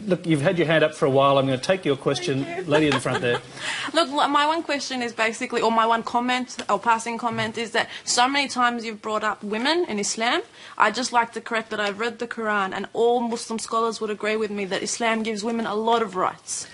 Look, you've had your hand up for a while. I'm going to take your question. Lady in the front there. Look, my one question is basically, or my one comment, or passing comment, is that so many times you've brought up women in Islam. I'd just like to correct that I've read the Quran, and all Muslim scholars would agree with me that Islam gives women a lot of rights.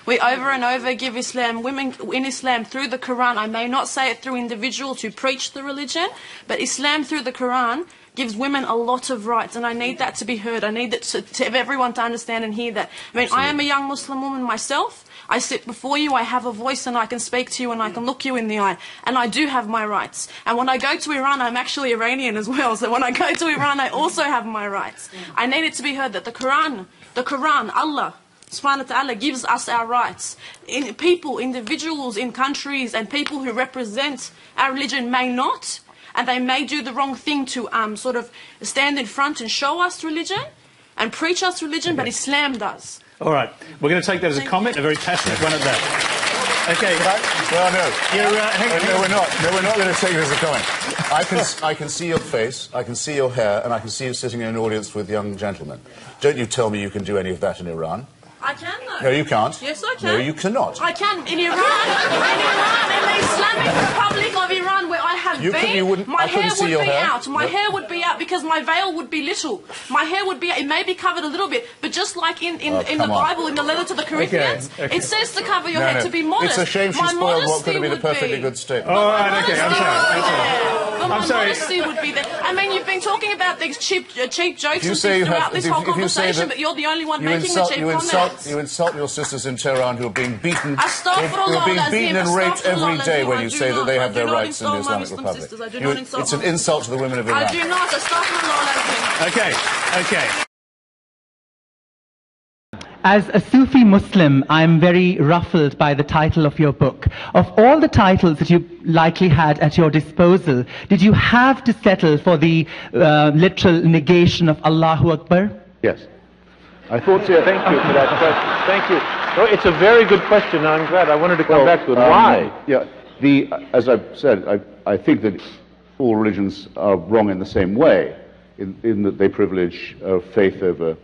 We over and over give women in Islam through the Quran. I may not say it through individuals who preach the religion, but Islam through the Quran gives women a lot of rights, and I need that to be heard. I need that to everyone to understand and hear that. I mean, absolutely. I am a young Muslim woman myself. I sit before you, I have a voice, and I can speak to you, and I can look you in the eye, and I do have my rights. And when I go to Iran, I'm actually Iranian as well, so when I go to Iran, I also have my rights. I need it to be heard that the Quran, Allah Subhanahu wa ta'ala gives us our rights. People, individuals in countries, and people who represent our religion may not. And they may do the wrong thing to sort of stand in front and show us religion and preach us religion, but Islam does. All right. We're going to take that as a comment, a very passionate one at that. Okay. Well, no, we're not. No, we're not going to take it as a comment. I can see your face, I can see your hair, and I can see you sitting in an audience with young gentlemen. Don't you tell me you can do any of that in Iran. I can, though. No, you can't. Yes, I can. No, you cannot. I can. In Iran, in the Islamic Republic of Iran, where I have been, my hair would be out. My hair would be out because my veil would be little. My hair would be, it may be covered a little bit, but just like in the Bible, in the letter to the Corinthians, it says to cover your head, to be modest. It's a shame she spoiled what could have been a perfectly good statement. All right, okay, I'm sorry. My modesty would be there. I mean, you've been talking about these cheap jokes and things throughout this whole conversation, but you're the only one making the cheap comments. You insult your sisters in Tehran who are being beaten, and raped every day when you say that they have their rights in the Islamic Republic. It's an insult to the women of Iran. I do not. Astaghfirullah. Okay. As a Sufi Muslim, I'm very ruffled by the title of your book. Of all the titles that you likely had at your disposal, did you have to settle for the literal negation of Allahu Akbar? Yes. I thought so. Thank you for that question. Thank you. No, it's a very good question. I'm glad. I wanted to come back to it. Why? Yeah. As I've said, I think that all religions are wrong in the same way, in that they privilege faith over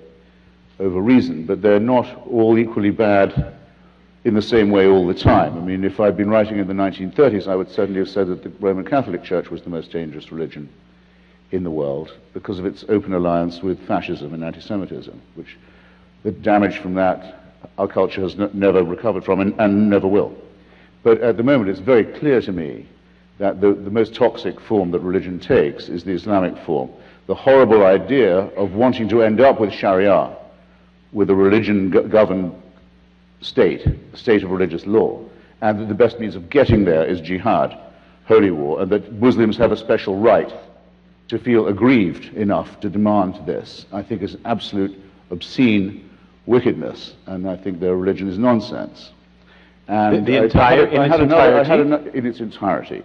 reason, but they're not all equally bad in the same way all the time. I mean, if I'd been writing in the 1930s, I would certainly have said that the Roman Catholic Church was the most dangerous religion in the world because of its open alliance with fascism and anti-Semitism, which the damage from that our culture has never recovered from and never will. But at the moment, it's very clear to me that the most toxic form that religion takes is the Islamic form. The horrible idea of wanting to end up with Sharia, with a religion-governed state, a state of religious law, and that the best means of getting there is jihad, holy war, and that Muslims have a special right to feel aggrieved enough to demand this, I think is absolute obscene wickedness, and I think their religion is nonsense. And in its entirety.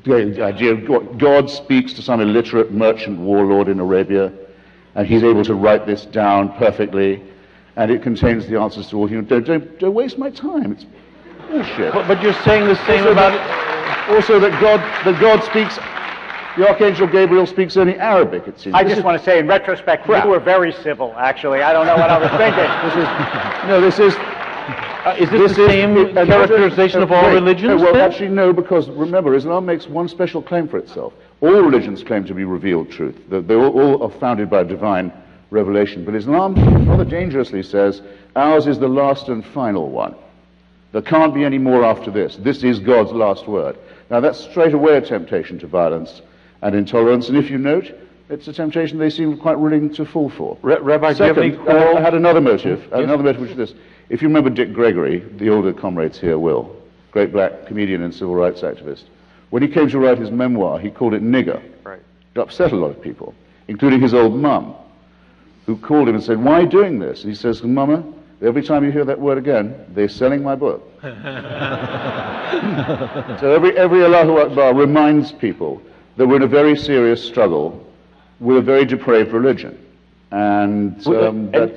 The idea of God speaks to some illiterate merchant warlord in Arabia, and he's able to write this down perfectly, and it contains the answers to all human. Don't waste my time. It's bullshit. But you're saying the same also that God speaks. The Archangel Gabriel speaks only Arabic, it seems. I just want to say, in retrospect, you were very civil, actually. I don't know what I was thinking. Is this the same characterization of all religions? Well, actually, no, because remember, Islam makes one special claim for itself. All religions claim to be revealed truth. They all are founded by divine revelation. But Islam rather dangerously says, ours is the last and final one. There can't be any more after this. This is God's last word. Now, that's straight away a temptation to violence and intolerance, and if you note, it's a temptation they seem quite willing to fall for. Rabbi, second, I had another motive, which is this. If you remember Dick Gregory, the older comrades here will, great black comedian and civil rights activist, when he came to write his memoir, he called it nigger. Right. It upset a lot of people, including his old mum, who called him and said, why are you doing this? And he says, Mama, every time you hear that word again, they're selling my book. So every Allahu Akbar reminds people that we're in a very serious struggle with a very depraved religion. And that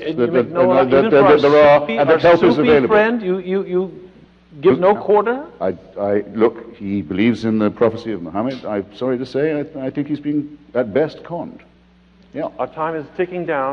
help is available. Friend, you give no quarter? Look, he believes in the prophecy of Muhammad. I'm sorry to say, I think he's being, at best, conned. Yeah. Our time is ticking down.